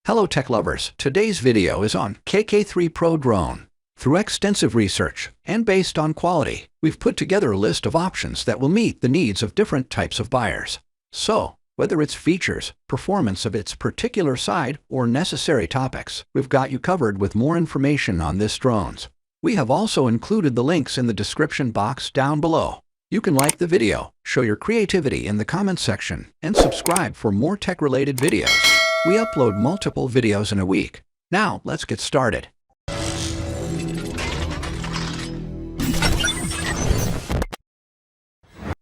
Hello tech lovers, today's video is on KK3 Pro drone. Through extensive research and based on quality, we've put together a list of options that will meet the needs of different types of buyers. So, whether it's features, performance of its particular side, or necessary topics, we've got you covered with more information on this drones. We have also included the links in the description box down below. You can like the video, show your creativity in the comments section, and subscribe for more tech-related videos. We upload multiple videos in a week. Now, let's get started.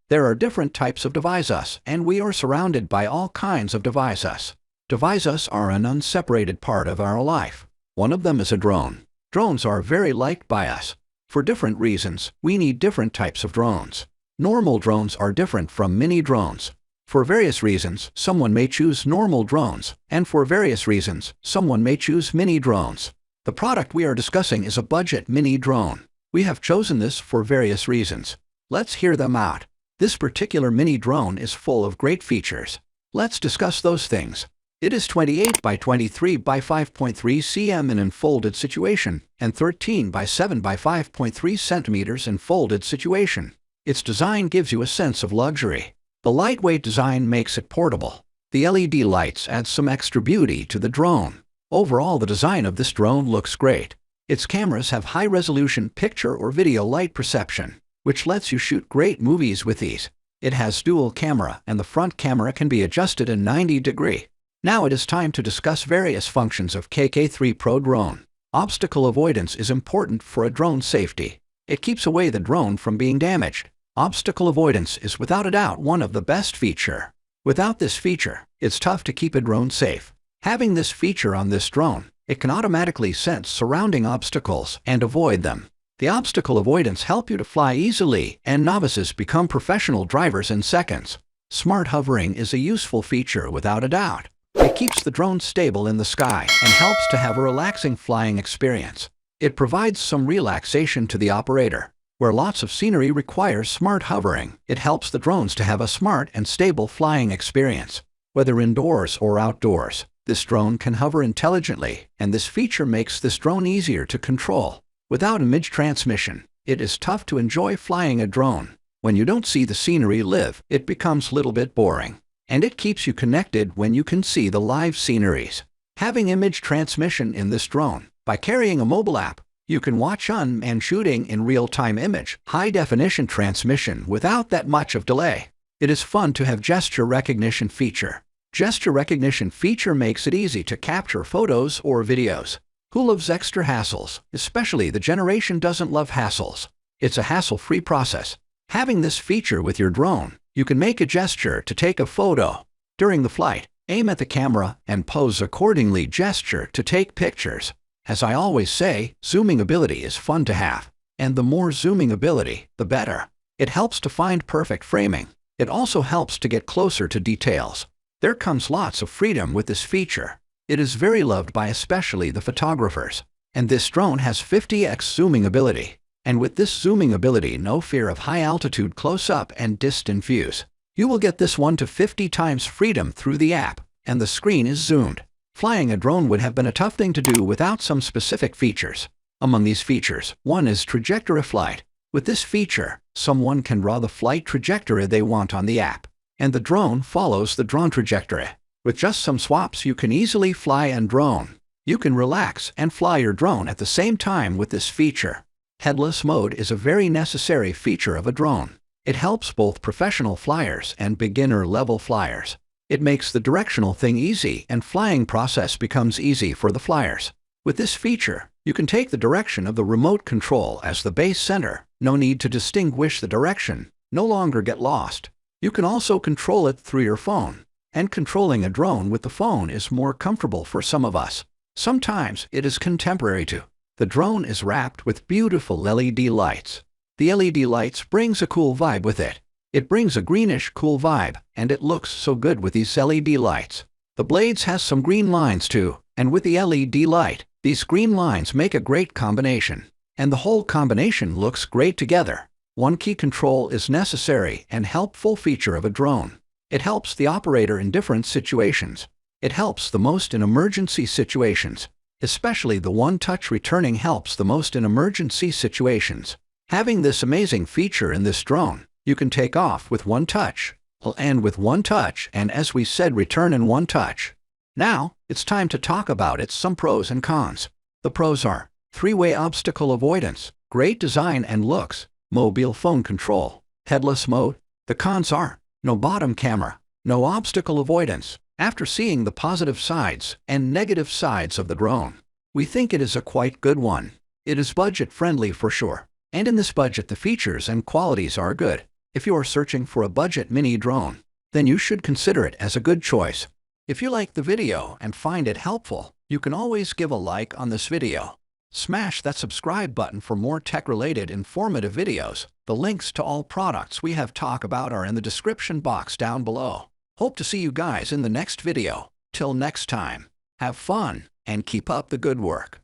There are different types of devices, and we are surrounded by all kinds of devices. Devices are an unseparated part of our life. One of them is a drone. Drones are very liked by us. For different reasons, we need different types of drones. Normal drones are different from mini drones. For various reasons, someone may choose normal drones, and for various reasons, someone may choose mini drones. The product we are discussing is a budget mini drone. We have chosen this for various reasons. Let's hear them out. This particular mini drone is full of great features. Let's discuss those things. It is 28 by 23 by 5.3 cm in unfolded situation and 13 by 7 by 5.3 centimeters in folded situation. Its design gives you a sense of luxury. The lightweight design makes it portable. The LED lights add some extra beauty to the drone. Overall, the design of this drone looks great. Its cameras have high-resolution picture or video light perception, which lets you shoot great movies with ease. It has dual camera, and the front camera can be adjusted in 90 degrees. Now it is time to discuss various functions of KK3 Pro drone. Obstacle avoidance is important for a drone safety. It keeps away the drone from being damaged. Obstacle avoidance is without a doubt one of the best features. Without this feature, it's tough to keep a drone safe. Having this feature on this drone, it can automatically sense surrounding obstacles and avoid them. The obstacle avoidance helps you to fly easily, and novices become professional drivers in seconds. Smart hovering is a useful feature without a doubt. It keeps the drone stable in the sky and helps to have a relaxing flying experience. It provides some relaxation to the operator. Where lots of scenery requires smart hovering, it helps the drones to have a smart and stable flying experience. Whether indoors or outdoors, this drone can hover intelligently, and this feature makes this drone easier to control. Without image transmission, it is tough to enjoy flying a drone. When you don't see the scenery live, it becomes a little bit boring. And it keeps you connected when you can see the live sceneries. Having image transmission in this drone, by carrying a mobile app, you can watch unmanned shooting in real-time image, high-definition transmission without that much of delay. It is fun to have gesture recognition feature. Gesture recognition feature makes it easy to capture photos or videos. Who loves extra hassles? Especially the generation doesn't love hassles. It's a hassle-free process. Having this feature with your drone, you can make a gesture to take a photo. During the flight, aim at the camera and pose accordingly. Gesture to take pictures. As I always say, zooming ability is fun to have. And the more zooming ability, the better. It helps to find perfect framing. It also helps to get closer to details. There comes lots of freedom with this feature. It is very loved by especially the photographers. And this drone has 50x zooming ability. And with this zooming ability, no fear of high-altitude close-up and distant views. You will get this 1 to 50 times freedom through the app, and the screen is zoomed. Flying a drone would have been a tough thing to do without some specific features. Among these features, one is trajectory flight. With this feature, someone can draw the flight trajectory they want on the app, and the drone follows the drone trajectory. With just some swaps, you can easily fly and drone. You can relax and fly your drone at the same time with this feature. Headless mode is a very necessary feature of a drone. It helps both professional flyers and beginner-level flyers. It makes the directional thing easy, and flying process becomes easy for the flyers. With this feature, you can take the direction of the remote control as the base center. No need to distinguish the direction. No longer get lost. You can also control it through your phone. And controlling a drone with the phone is more comfortable for some of us. Sometimes it is contemporary too. The drone is wrapped with beautiful LED lights. The LED lights brings a cool vibe with it. It brings a greenish cool vibe, and it looks so good with these LED lights. The blades has some green lines too, and with the LED light, these green lines make a great combination. And the whole combination looks great together. One key control is necessary and helpful feature of a drone. It helps the operator in different situations. It helps the most in emergency situations. Especially the one-touch returning helps the most in emergency situations. Having this amazing feature in this drone, you can take off with one touch, land with one touch, and as we said, return in one touch. Now, it's time to talk about some pros and cons. The pros are three-way obstacle avoidance, great design and looks, mobile phone control, headless mode. The cons are no bottom camera, no obstacle avoidance. After seeing the positive sides and negative sides of the drone, we think it is a quite good one. It is budget-friendly for sure. And in this budget, the features and qualities are good. If you are searching for a budget mini drone, then you should consider it as a good choice. If you like the video and find it helpful, you can always give a like on this video. Smash that subscribe button for more tech-related informative videos. The links to all products we have talked about are in the description box down below. Hope to see you guys in the next video. Till next time, have fun and keep up the good work.